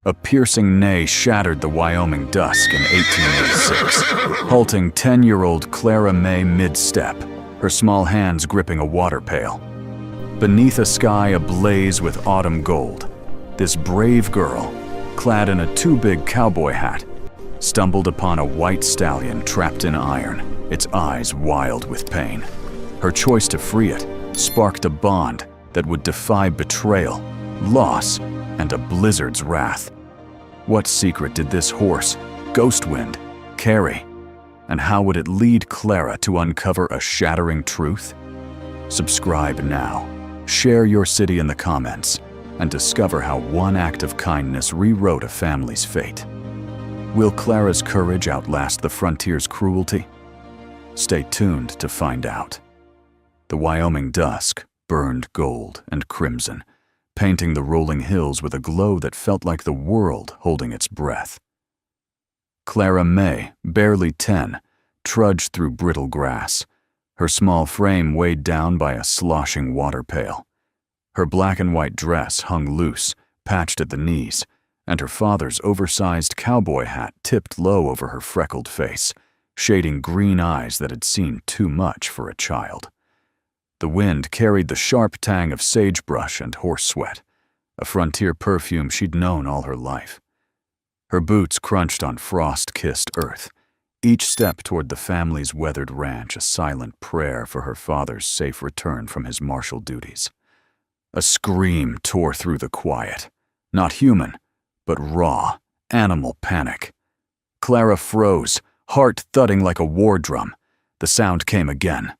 A piercing neigh shattered the Wyoming dusk in 1886, halting 10-year-old Clara May mid-step, her small hands gripping a water pail. Beneath a sky ablaze with autumn gold, this brave girl, clad in a too-big cowboy hat, stumbled upon a white stallion trapped in iron, its eyes wild with pain. Her choice to free it sparked a bond that would defy betrayal, loss, and a blizzard's wrath. What secret did this horse, Ghostwind, carry? And how would it lead Clara to uncover a shattering truth? Subscribe now, share your city in the comments, and discover how one act of kindness rewrote a family's fate. Will Clara's courage outlast the frontier's cruelty? Stay tuned to find out. The Wyoming dusk burned gold and crimson, painting the rolling hills with a glow that felt like the world holding its breath. Clara May, barely 10, trudged through brittle grass, her small frame weighed down by a sloshing water pail. Her black and white dress hung loose, patched at the knees, and her father's oversized cowboy hat tipped low over her freckled face, shading green eyes that had seen too much for a child. The wind carried the sharp tang of sagebrush and horse sweat, a frontier perfume she'd known all her life. Her boots crunched on frost-kissed earth, each step toward the family's weathered ranch a silent prayer for her father's safe return from his martial duties. A scream tore through the quiet, not human, but raw, animal panic. Clara froze, heart thudding like a war drum. The sound came again.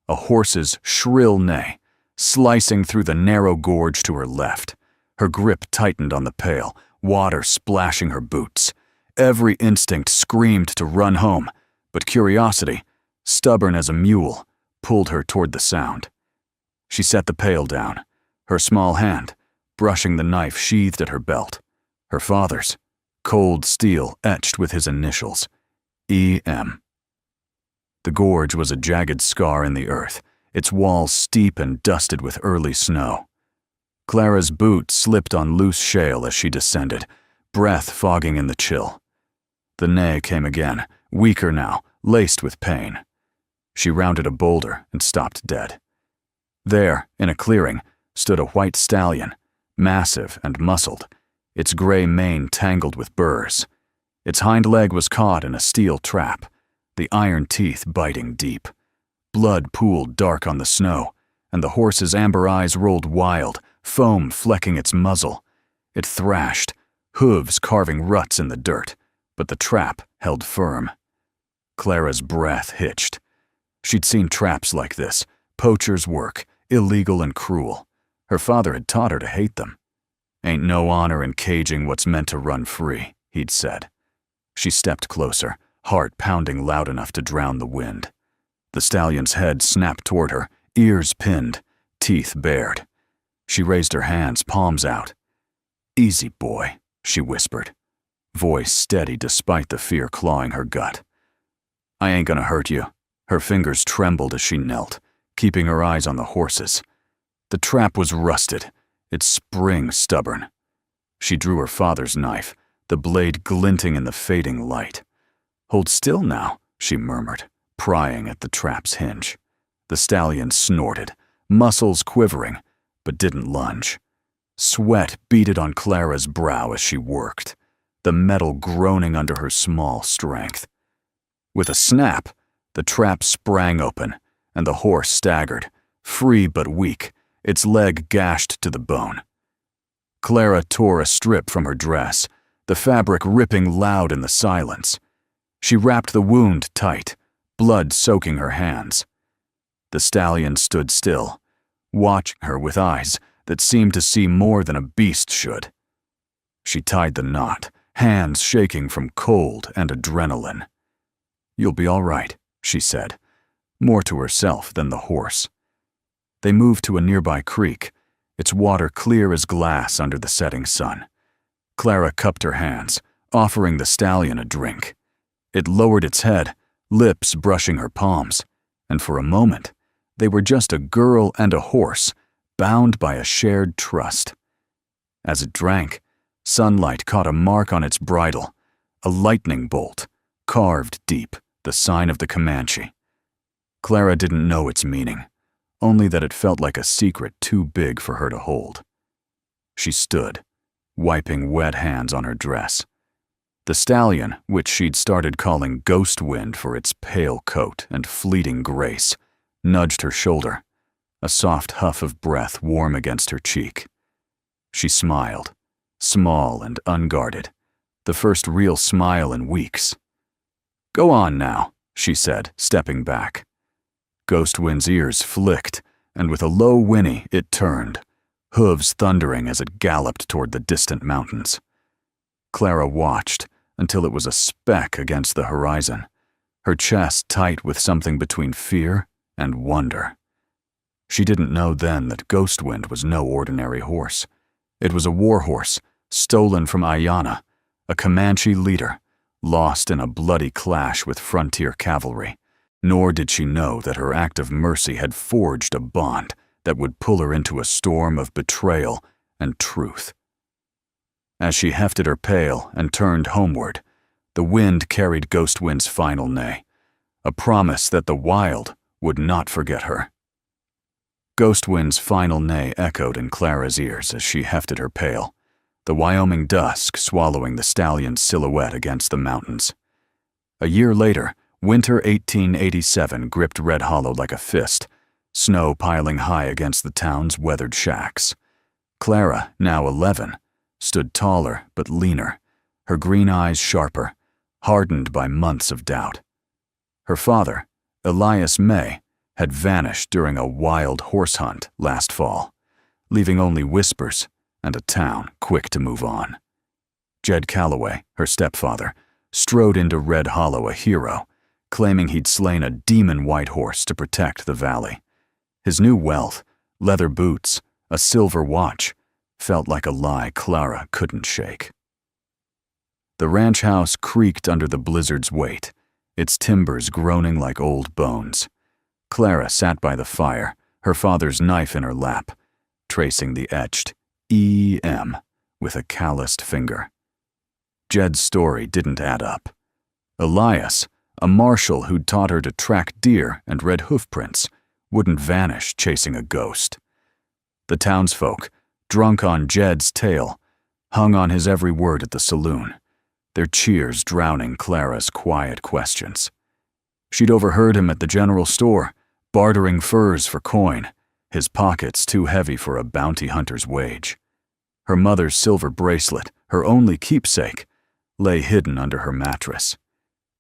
A horse's shrill neigh, slicing through the narrow gorge to her left. Her grip tightened on the pail, water splashing her boots. Every instinct screamed to run home, but curiosity, stubborn as a mule, pulled her toward the sound. She set the pail down, her small hand brushing the knife sheathed at her belt. Her father's, cold steel etched with his initials, E.M. The gorge was a jagged scar in the earth, its walls steep and dusted with early snow. Clara's boot slipped on loose shale as she descended, breath fogging in the chill. The neigh came again, weaker now, laced with pain. She rounded a boulder and stopped dead. There, in a clearing, stood a white stallion, massive and muscled, its gray mane tangled with burrs. Its hind leg was caught in a steel trap, the iron teeth biting deep. Blood pooled dark on the snow, and the horse's amber eyes rolled wild, foam flecking its muzzle. It thrashed, hooves carving ruts in the dirt, but the trap held firm. Clara's breath hitched. She'd seen traps like this, poacher's work, illegal and cruel. Her father had taught her to hate them. "Ain't no honor in caging what's meant to run free," he'd said. She stepped closer, heart pounding loud enough to drown the wind. The stallion's head snapped toward her, ears pinned, teeth bared. She raised her hands, palms out. "Easy, boy," she whispered, voice steady despite the fear clawing her gut. "I ain't gonna hurt you." Her fingers trembled as she knelt, keeping her eyes on the horses. The trap was rusted, its spring stubborn. She drew her father's knife, the blade glinting in the fading light. "Hold still now," she murmured, prying at the trap's hinge. The stallion snorted, muscles quivering, but didn't lunge. Sweat beaded on Clara's brow as she worked, the metal groaning under her small strength. With a snap, the trap sprang open, and the horse staggered, free but weak, its leg gashed to the bone. Clara tore a strip from her dress, the fabric ripping loud in the silence. She wrapped the wound tight, blood soaking her hands. The stallion stood still, watching her with eyes that seemed to see more than a beast should. She tied the knot, hands shaking from cold and adrenaline. "You'll be all right," she said, more to herself than the horse. They moved to a nearby creek, its water clear as glass under the setting sun. Clara cupped her hands, offering the stallion a drink. It lowered its head, lips brushing her palms, and for a moment, they were just a girl and a horse, bound by a shared trust. As it drank, Sunlight caught a mark on its bridle, a lightning bolt, carved deep, the sign of the Comanche. Clara didn't know its meaning, only that it felt like a secret too big for her to hold. She stood, wiping wet hands on her dress. The stallion, which she'd started calling Ghost Wind for its pale coat and fleeting grace, nudged her shoulder, a soft huff of breath warm against her cheek. She smiled, small and unguarded, the first real smile in weeks. "Go on now," she said, stepping back. Ghost Wind's ears flicked, and with a low whinny it turned, hooves thundering as it galloped toward the distant mountains. Clara watched until it was a speck against the horizon, her chest tight with something between fear and wonder. She didn't know then that Ghost Wind was no ordinary horse. It was a war horse, stolen from Ayana, a Comanche leader, lost in a bloody clash with frontier cavalry. Nor did she know that her act of mercy had forged a bond that would pull her into a storm of betrayal and truth. As she hefted her pail and turned homeward, the wind carried Ghost Wind's final neigh, a promise that the wild would not forget her. Ghost Wind's final neigh echoed in Clara's ears as she hefted her pail, the Wyoming dusk swallowing the stallion's silhouette against the mountains. A year later, winter 1887 gripped Red Hollow like a fist, snow piling high against the town's weathered shacks. Clara, now 11, stood taller but leaner, her green eyes sharper, hardened by months of doubt. Her father, Elias May, had vanished during a wild horse hunt last fall, leaving only whispers and a town quick to move on. Jed Calloway, her stepfather, strode into Red Hollow a hero, claiming he'd slain a demon white horse to protect the valley. His new wealth, leather boots, a silver watch, felt like a lie Clara couldn't shake. The ranch house creaked under the blizzard's weight, its timbers groaning like old bones. Clara sat by the fire, her father's knife in her lap, tracing the etched E.M. with a calloused finger. Jed's story didn't add up. Elias, a marshal who'd taught her to track deer and red hoofprints, wouldn't vanish chasing a ghost. The townsfolk, drunk on Jed's tale, hung on his every word at the saloon, their cheers drowning Clara's quiet questions. She'd overheard him at the general store, bartering furs for coin, his pockets too heavy for a bounty hunter's wage. Her mother's silver bracelet, her only keepsake, lay hidden under her mattress.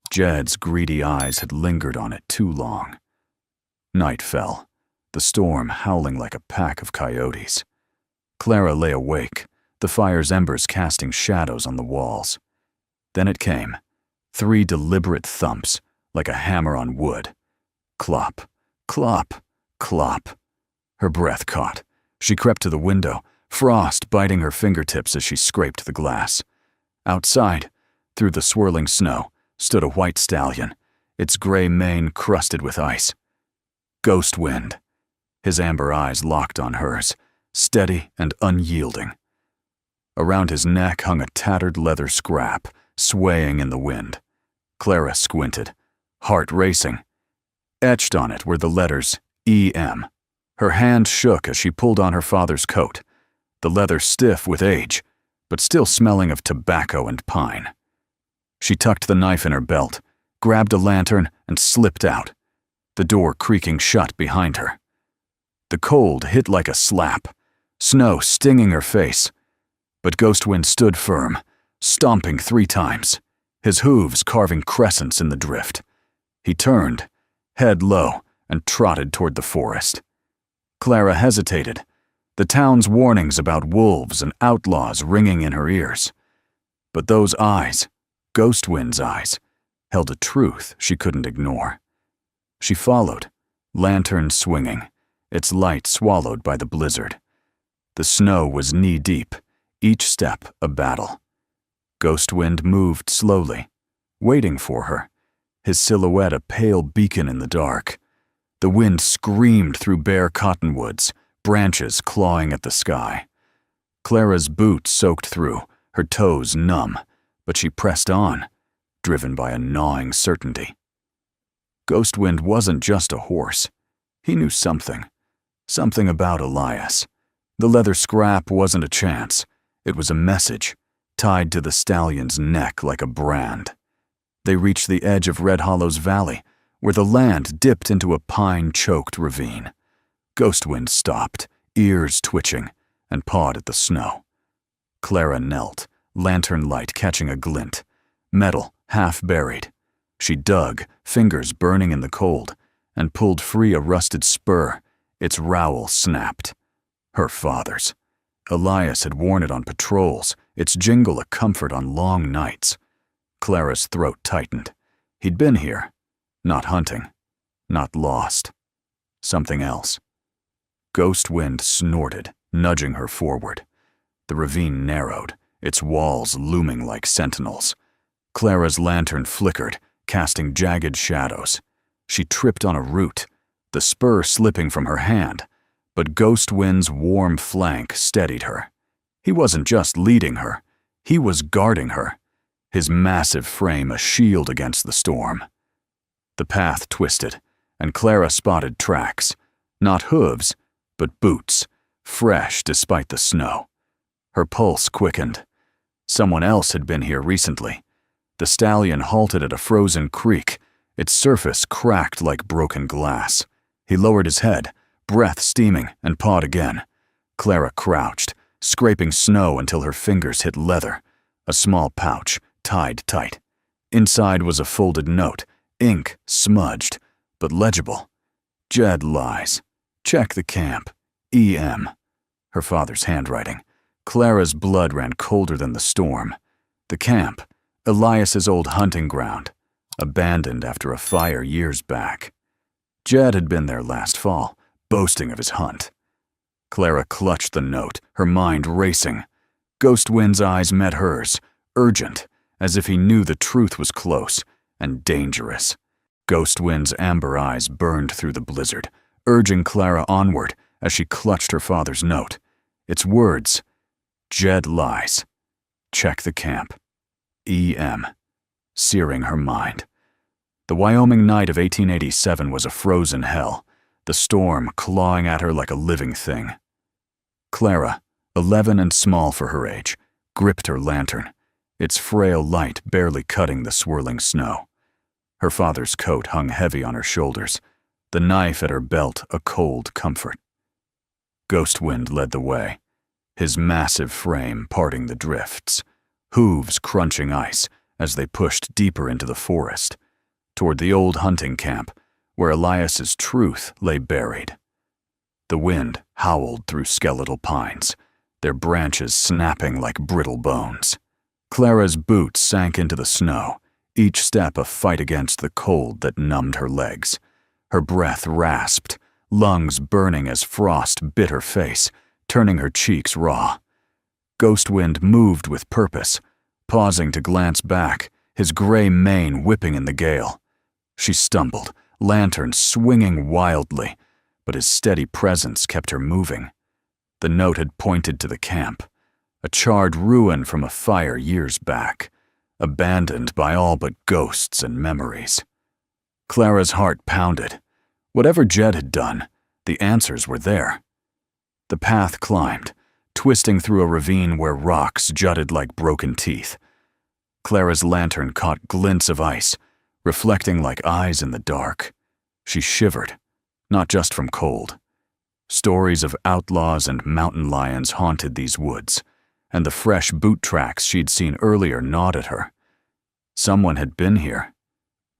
Jed's greedy eyes had lingered on it too long. Night fell, the storm howling like a pack of coyotes. Clara lay awake, the fire's embers casting shadows on the walls. Then it came, 3 deliberate thumps, like a hammer on wood. Clop, clop, clop. Her breath caught. She crept to the window, frost biting her fingertips as she scraped the glass. Outside, through the swirling snow, stood a white stallion, its gray mane crusted with ice. Ghost Wind. His amber eyes locked on hers, steady and unyielding. Around his neck hung a tattered leather scrap, swaying in the wind. Clara squinted, heart racing. Etched on it were the letters E.M. Her hand shook as she pulled on her father's coat, the leather stiff with age, but still smelling of tobacco and pine. She tucked the knife in her belt, grabbed a lantern, and slipped out, the door creaking shut behind her. The cold hit like a slap, snow stinging her face, but Ghost Wind stood firm, stomping 3 times, his hooves carving crescents in the drift. He turned, head low, and trotted toward the forest. Clara hesitated, the town's warnings about wolves and outlaws ringing in her ears. But those eyes, Ghost Wind's eyes, held a truth she couldn't ignore. She followed, lantern swinging, its light swallowed by the blizzard. The snow was knee-deep, each step a battle. Ghost Wind moved slowly, waiting for her, his silhouette a pale beacon in the dark. The wind screamed through bare cottonwoods, branches clawing at the sky. Clara's boots soaked through, her toes numb, but she pressed on, driven by a gnawing certainty. Ghostwind wasn't just a horse. He knew something. Something about Elias. The leather scrap wasn't a chance. It was a message, tied to the stallion's neck like a brand. They reached the edge of Red Hollow's valley, where the land dipped into a pine-choked ravine. Ghostwind stopped, ears twitching, and pawed at the snow. Clara knelt, lantern light catching a glint, metal half buried. She dug, fingers burning in the cold, and pulled free a rusted spur. Its rowel snapped. Her father's. Elias had worn it on patrols, its jingle a comfort on long nights. Clara's throat tightened. He'd been here. Not hunting. Not lost. Something else. Ghostwind snorted, nudging her forward. The ravine narrowed, its walls looming like sentinels. Clara's lantern flickered, casting jagged shadows. She tripped on a root, the spur slipping from her hand, but Ghostwind's warm flank steadied her. He wasn't just leading her, he was guarding her, his massive frame a shield against the storm. The path twisted, and Clara spotted tracks, not hooves, but boots, fresh despite the snow. Her pulse quickened. Someone else had been here recently. The stallion halted at a frozen creek, its surface cracked like broken glass. He lowered his head, breath steaming, and pawed again. Clara crouched, scraping snow until her fingers hit leather, a small pouch, tied tight. Inside was a folded note, ink smudged, but legible. Jed lies. Check the camp. E.M. Her father's handwriting. Clara's blood ran colder than the storm. The camp, Elias's old hunting ground, abandoned after a fire years back. Jed had been there last fall, boasting of his hunt. Clara clutched the note, her mind racing. Ghostwind's eyes met hers, urgent, as if he knew the truth was close and dangerous. Ghostwind's amber eyes burned through the blizzard, urging Clara onward as she clutched her father's note. Its words, Jed lies. Check the camp. E.M. Searing her mind. The Wyoming night of 1887 was a frozen hell, the storm clawing at her like a living thing. Clara, 11 and small for her age, gripped her lantern, its frail light barely cutting the swirling snow. Her father's coat hung heavy on her shoulders, the knife at her belt a cold comfort. Ghostwind led the way, his massive frame parting the drifts, hooves crunching ice as they pushed deeper into the forest, toward the old hunting camp where Elias's truth lay buried. The wind howled through skeletal pines, their branches snapping like brittle bones. Clara's boots sank into the snow, each step a fight against the cold that numbed her legs. Her breath rasped, lungs burning as frost bit her face, turning her cheeks raw. Ghostwind moved with purpose, pausing to glance back, his gray mane whipping in the gale. She stumbled, lantern swinging wildly, but his steady presence kept her moving. The note had pointed to the camp, a charred ruin from a fire years back, abandoned by all but ghosts and memories. Clara's heart pounded. Whatever Jed had done, the answers were there. The path climbed, twisting through a ravine where rocks jutted like broken teeth. Clara's lantern caught glints of ice, reflecting like eyes in the dark. She shivered, not just from cold. Stories of outlaws and mountain lions haunted these woods, and the fresh boot tracks she'd seen earlier gnawed at her. Someone had been here.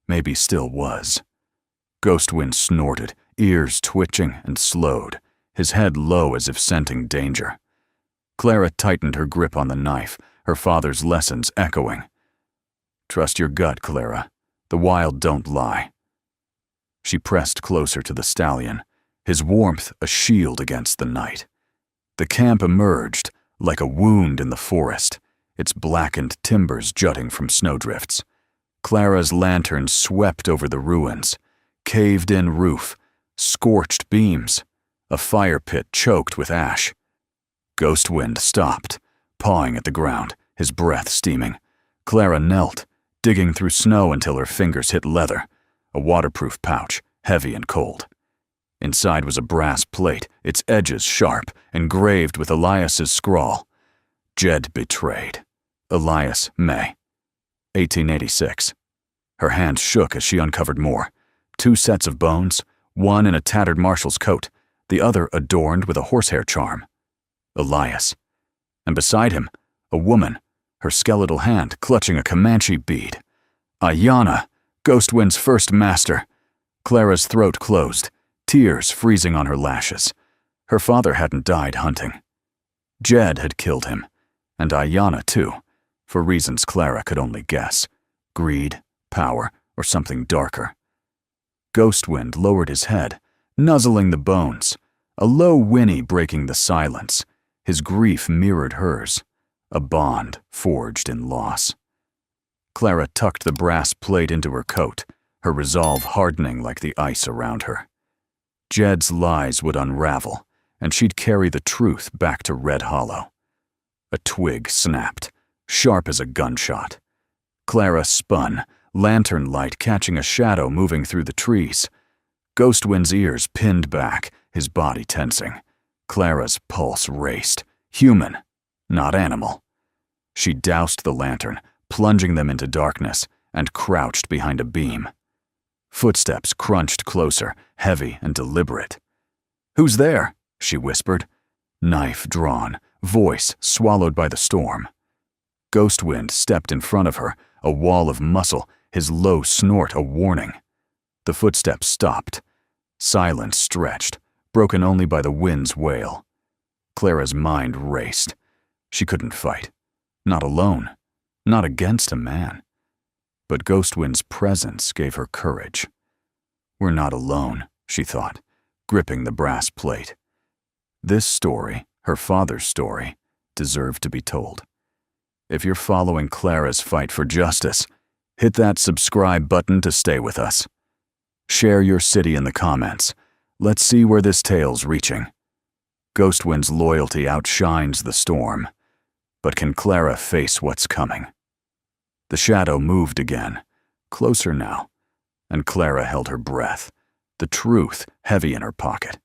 Maybe still was. Ghostwind snorted, ears twitching and slowed, his head low as if scenting danger. Clara tightened her grip on the knife, her father's lessons echoing. Trust your gut, Clara. The wild don't lie. She pressed closer to the stallion, his warmth a shield against the night. The camp emerged, like a wound in the forest, its blackened timbers jutting from snowdrifts. Clara's lantern swept over the ruins, caved-in roof, scorched beams, a fire pit choked with ash. Ghostwind stopped, pawing at the ground, his breath steaming. Clara knelt, digging through snow until her fingers hit leather, a waterproof pouch, heavy and cold. Inside was a brass plate, its edges sharp, engraved with Elias's scrawl. Jed betrayed. Elias May, 1886. Her hands shook as she uncovered more. 2 sets of bones, one in a tattered marshal's coat, the other adorned with a horsehair charm. Elias. And beside him, a woman, her skeletal hand clutching a Comanche bead. Ayanna, Ghostwind's first master. Clara's throat closed, tears freezing on her lashes. Her father hadn't died hunting. Jed had killed him, and Ayanna too, for reasons Clara could only guess. Greed, power, or something darker. Ghostwind lowered his head, nuzzling the bones, a low whinny breaking the silence. His grief mirrored hers, a bond forged in loss. Clara tucked the brass plate into her coat, her resolve hardening like the ice around her. Jed's lies would unravel, and she'd carry the truth back to Red Hollow. A twig snapped, sharp as a gunshot. Clara spun, lantern light catching a shadow moving through the trees. Ghostwind's ears pinned back, his body tensing. Clara's pulse raced. Human, not animal. She doused the lantern, plunging them into darkness, and crouched behind a beam. Footsteps crunched closer, heavy and deliberate. "Who's there?" she whispered. Knife drawn, voice swallowed by the storm. Ghostwind stepped in front of her, a wall of muscle, his low snort a warning. The footsteps stopped. Silence stretched, broken only by the wind's wail. Clara's mind raced. She couldn't fight. Not alone. Not against a man. But Ghostwind's presence gave her courage. We're not alone, she thought, gripping the brass plate. This story, her father's story, deserved to be told. If you're following Clara's fight for justice, hit that subscribe button to stay with us. Share your city in the comments. Let's see where this tale's reaching. Ghostwind's loyalty outshines the storm. But can Clara face what's coming? The shadow moved again, closer now, and Clara held her breath, the truth heavy in her pocket.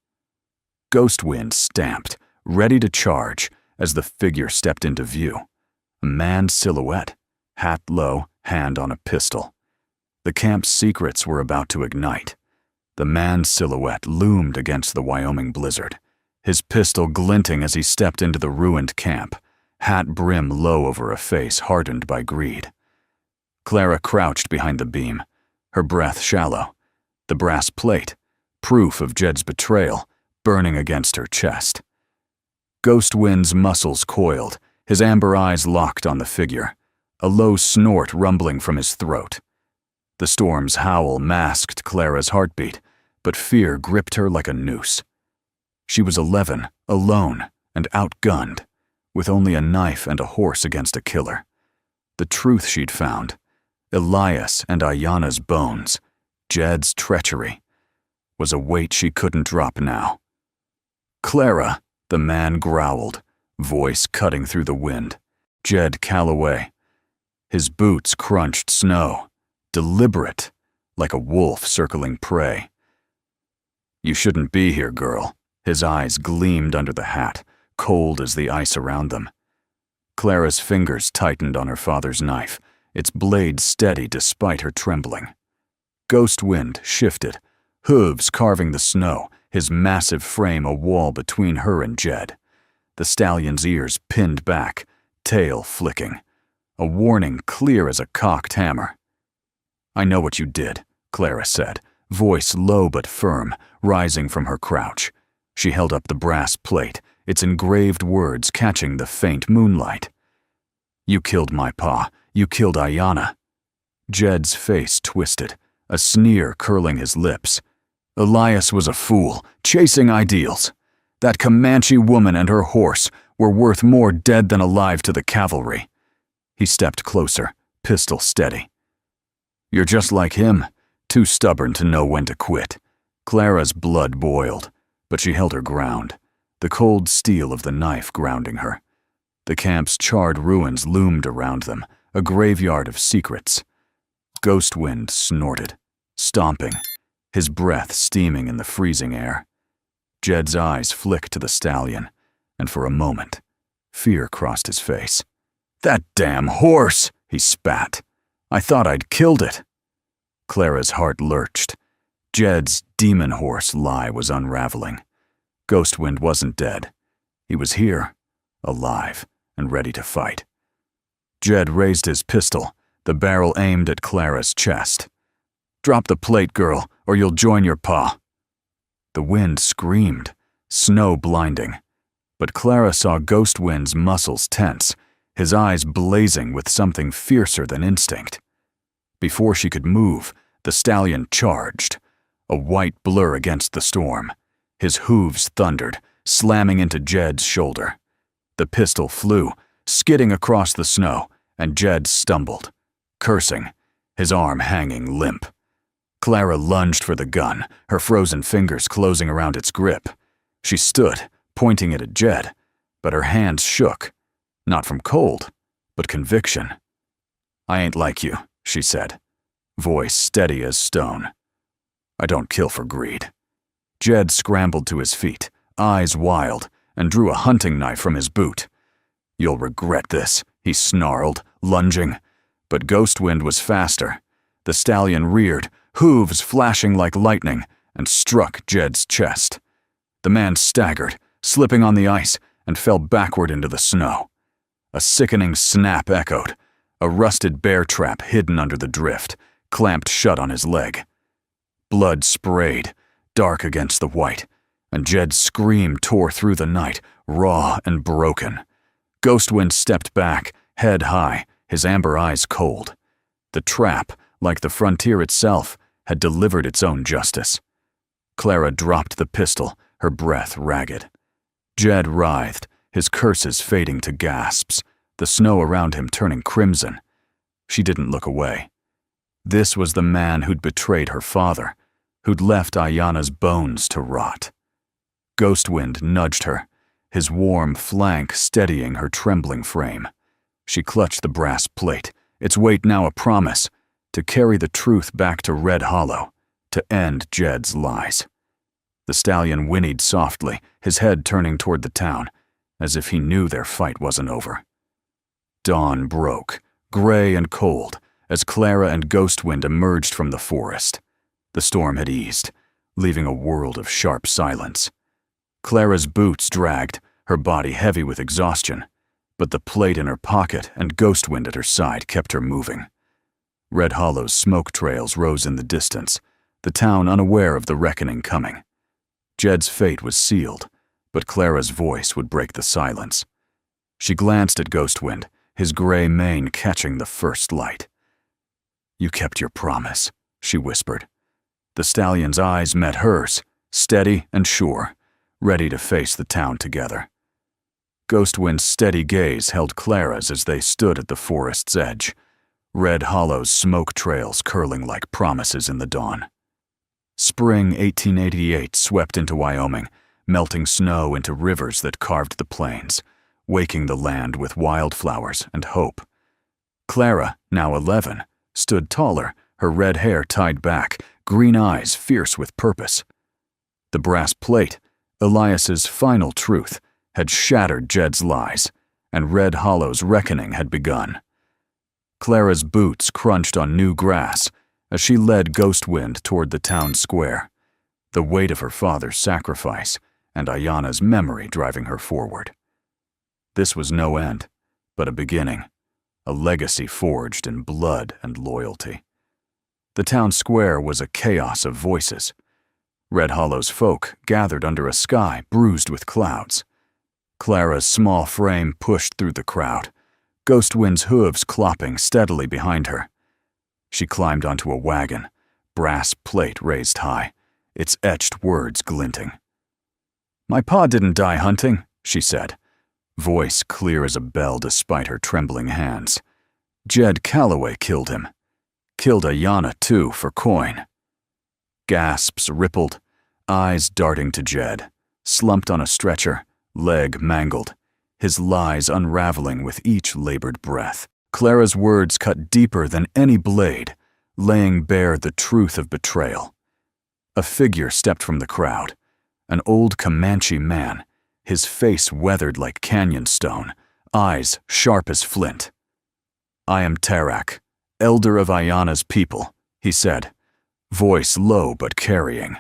Ghostwind stamped, ready to charge, as the figure stepped into view. A man's silhouette, hat low, hand on a pistol. The camp's secrets were about to ignite. The man's silhouette loomed against the Wyoming blizzard, his pistol glinting as he stepped into the ruined camp, hat brim low over a face hardened by greed. Clara crouched behind the beam, her breath shallow, the brass plate, proof of Jed's betrayal, burning against her chest. Ghostwind's muscles coiled, his amber eyes locked on the figure, a low snort rumbling from his throat. The storm's howl masked Clara's heartbeat, but fear gripped her like a noose. She was 11, alone, and outgunned, with only a knife and a horse against a killer. The truth she'd found, Elias and Ayanna's bones, Jed's treachery, was a weight she couldn't drop now. "Clara," the man growled, voice cutting through the wind. Jed Calloway. His boots crunched snow, deliberate, like a wolf circling prey. "You shouldn't be here, girl." His eyes gleamed under the hat, cold as the ice around them. Clara's fingers tightened on her father's knife, its blade steady despite her trembling. Ghostwind shifted, hooves carving the snow, his massive frame a wall between her and Jed. The stallion's ears pinned back, tail flicking, a warning clear as a cocked hammer. "I know what you did," Clara said, voice low but firm, rising from her crouch. She held up the brass plate, its engraved words catching the faint moonlight. "You killed my pa. You killed Ayanna." Jed's face twisted, a sneer curling his lips. "Elias was a fool, chasing ideals. That Comanche woman and her horse were worth more dead than alive to the cavalry." He stepped closer, pistol steady. "You're just like him, too stubborn to know when to quit." Clara's blood boiled, but she held her ground, the cold steel of the knife grounding her. The camp's charred ruins loomed around them, a graveyard of secrets. Ghostwind snorted, stomping, his breath steaming in the freezing air. Jed's eyes flicked to the stallion, and for a moment, fear crossed his face. "That damn horse!" he spat. "I thought I'd killed it." Clara's heart lurched. Jed's demon horse lie was unraveling. Ghostwind wasn't dead. He was here, alive, and ready to fight. Jed raised his pistol, the barrel aimed at Clara's chest. "Drop the plate, girl, or you'll join your pa." The wind screamed, snow blinding. But Clara saw Ghostwind's muscles tense, his eyes blazing with something fiercer than instinct. Before she could move, the stallion charged, a white blur against the storm. His hooves thundered, slamming into Jed's shoulder. The pistol flew, skidding across the snow, and Jed stumbled, cursing, his arm hanging limp. Clara lunged for the gun, her frozen fingers closing around its grip. She stood, pointing it at Jed, but her hands shook, not from cold, but conviction. "I ain't like you," she said, voice steady as stone. "I don't kill for greed." Jed scrambled to his feet, eyes wild, and drew a hunting knife from his boot. "You'll regret this," he snarled, lunging. But Ghostwind was faster. The stallion reared, hooves flashing like lightning, and struck Jed's chest. The man staggered, slipping on the ice, and fell backward into the snow. A sickening snap echoed, a rusted bear trap hidden under the drift, clamped shut on his leg. Blood sprayed, dark against the white, and Jed's scream tore through the night, raw and broken. Ghostwind stepped back, head high, his amber eyes cold. The trap, like the frontier itself, had delivered its own justice. Clara dropped the pistol, her breath ragged. Jed writhed, his curses fading to gasps, the snow around him turning crimson. She didn't look away. This was the man who'd betrayed her father, who'd left Ayanna's bones to rot. Ghostwind nudged her, his warm flank steadying her trembling frame. She clutched the brass plate, its weight now a promise, to carry the truth back to Red Hollow, to end Jed's lies. The stallion whinnied softly, his head turning toward the town, as if he knew their fight wasn't over. Dawn broke, gray and cold, as Clara and Ghostwind emerged from the forest. The storm had eased, leaving a world of sharp silence. Clara's boots dragged, her body heavy with exhaustion, but the plate in her pocket and Ghostwind at her side kept her moving. Red Hollow's smoke trails rose in the distance, the town unaware of the reckoning coming. Jed's fate was sealed, but Clara's voice would break the silence. She glanced at Ghostwind, his gray mane catching the first light. "You kept your promise," she whispered. The stallion's eyes met hers, steady and sure, ready to face the town together. Ghostwind's steady gaze held Clara's as they stood at the forest's edge, Red Hollow's smoke trails curling like promises in the dawn. Spring 1888 swept into Wyoming, melting snow into rivers that carved the plains, waking the land with wildflowers and hope. Clara, now 11, stood taller, her red hair tied back, green eyes fierce with purpose. The brass plate, Elias's final truth, had shattered Jed's lies, and Red Hollow's reckoning had begun. Clara's boots crunched on new grass as she led Ghostwind toward the town square, the weight of her father's sacrifice and Ayanna's memory driving her forward. This was no end, but a beginning, a legacy forged in blood and loyalty. The town square was a chaos of voices. Red Hollow's folk gathered under a sky bruised with clouds. Clara's small frame pushed through the crowd, Ghostwind's hooves clopping steadily behind her. She climbed onto a wagon, brass plate raised high, its etched words glinting. "My pa didn't die hunting," she said, voice clear as a bell despite her trembling hands. "Jed Calloway killed him. Killed Ayanna, too, for coin." Gasps rippled, eyes darting to Jed, slumped on a stretcher, leg mangled. his lies unraveling with each labored breath. Clara's words cut deeper than any blade, laying bare the truth of betrayal. A figure stepped from the crowd, an old Comanche man, his face weathered like canyon stone, eyes sharp as flint. "I am Tarak, elder of Ayana's people," he said, voice low but carrying.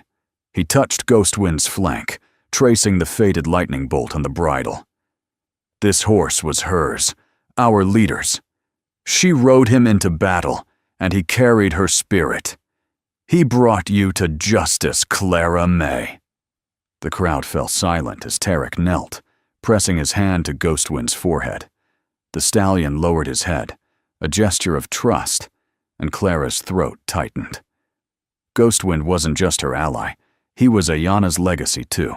He touched Ghostwind's flank, tracing the faded lightning bolt on the bridle. "This horse was hers, our leader's. She rode him into battle, and he carried her spirit. He brought you to justice, Clara May." The crowd fell silent as Tarak knelt, pressing his hand to Ghostwind's forehead. The stallion lowered his head, a gesture of trust, and Clara's throat tightened. Ghostwind wasn't just her ally, he was Ayana's legacy too.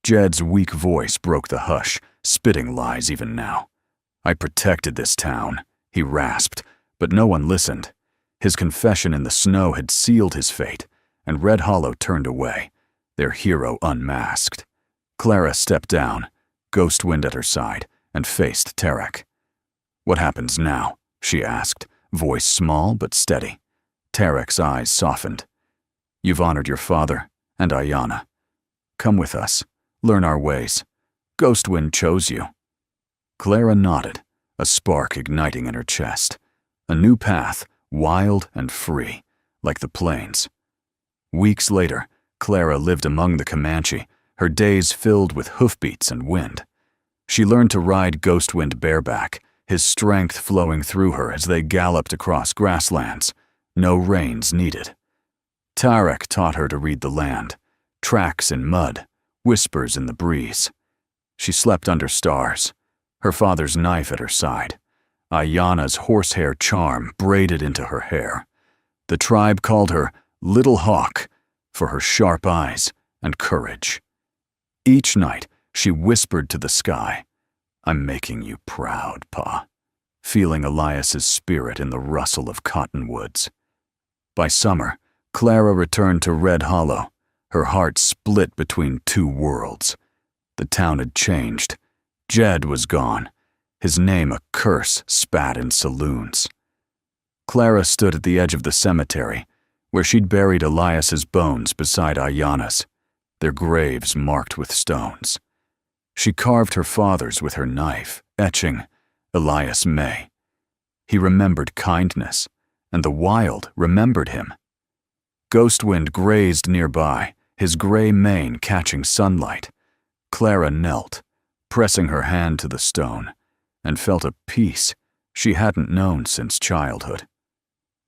Jed's weak voice broke the hush, spitting lies even now. "I protected this town," he rasped, but no one listened. His confession in the snow had sealed his fate, and Red Hollow turned away, their hero unmasked. Clara stepped down, Ghostwind at her side, and faced Tarak. "What happens now?" she asked, voice small but steady. Tarak's eyes softened. "You've honored your father and Ayana. Come with us, learn our ways. Ghostwind chose you." Clara nodded, a spark igniting in her chest. A new path, wild and free, like the plains. Weeks later, Clara lived among the Comanche, her days filled with hoofbeats and wind. She learned to ride Ghostwind bareback, his strength flowing through her as they galloped across grasslands, no reins needed. Tarak taught her to read the land, tracks in mud, whispers in the breeze. She slept under stars, her father's knife at her side, Ayana's horsehair charm braided into her hair. The tribe called her Little Hawk for her sharp eyes and courage. Each night, she whispered to the sky, "I'm making you proud, Pa," feeling Elias's spirit in the rustle of cottonwoods. By summer, Clara returned to Red Hollow, her heart split between two worlds. The town had changed. Jed was gone, his name a curse spat in saloons. Clara stood at the edge of the cemetery, where she'd buried Elias's bones beside Ayana's, their graves marked with stones. She carved her father's with her knife, etching, "Elias May." He remembered kindness, and the wild remembered him. Ghostwind grazed nearby, his gray mane catching sunlight. Clara knelt, pressing her hand to the stone, and felt a peace she hadn't known since childhood.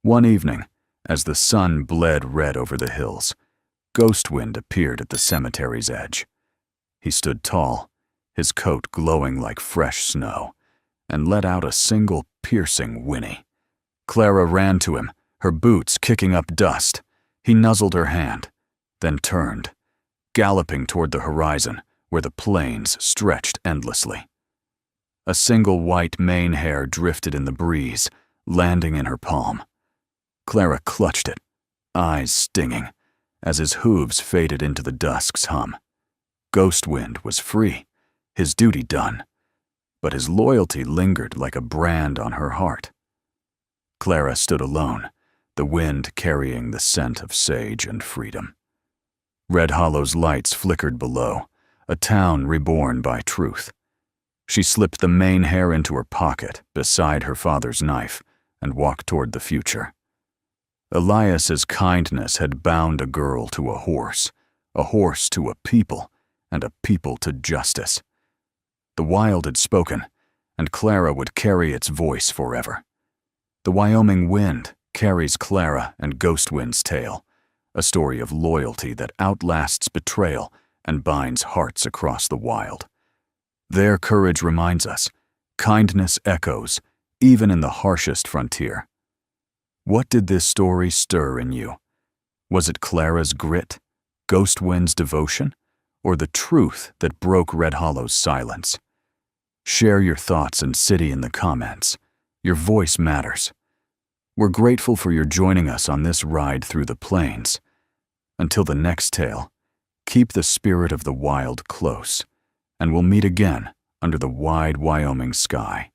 One evening, as the sun bled red over the hills, Ghostwind appeared at the cemetery's edge. He stood tall, his coat glowing like fresh snow, and let out a single piercing whinny. Clara ran to him, her boots kicking up dust. He nuzzled her hand, then turned, galloping toward the horizon where the plains stretched endlessly. A single white mane hair drifted in the breeze, landing in her palm. Clara clutched it, eyes stinging, as his hooves faded into the dusk's hum. Ghostwind was free, his duty done, but his loyalty lingered like a brand on her heart. Clara stood alone, the wind carrying the scent of sage and freedom. Red Hollow's lights flickered below, a town reborn by truth. She slipped the mane hair into her pocket beside her father's knife and walked toward the future. Elias's kindness had bound a girl to a horse to a people, and a people to justice. The wild had spoken, and Clara would carry its voice forever. The Wyoming wind carries Clara and Ghostwind's tale, a story of loyalty that outlasts betrayal and binds hearts across the wild. Their courage reminds us, kindness echoes, even in the harshest frontier. What did this story stir in you? Was it Clara's grit, Ghostwind's devotion, or the truth that broke Red Hollow's silence? Share your thoughts and city in the comments. Your voice matters. We're grateful for your joining us on this ride through the plains. Until the next tale, keep the spirit of the wild close, and we'll meet again under the wide Wyoming sky.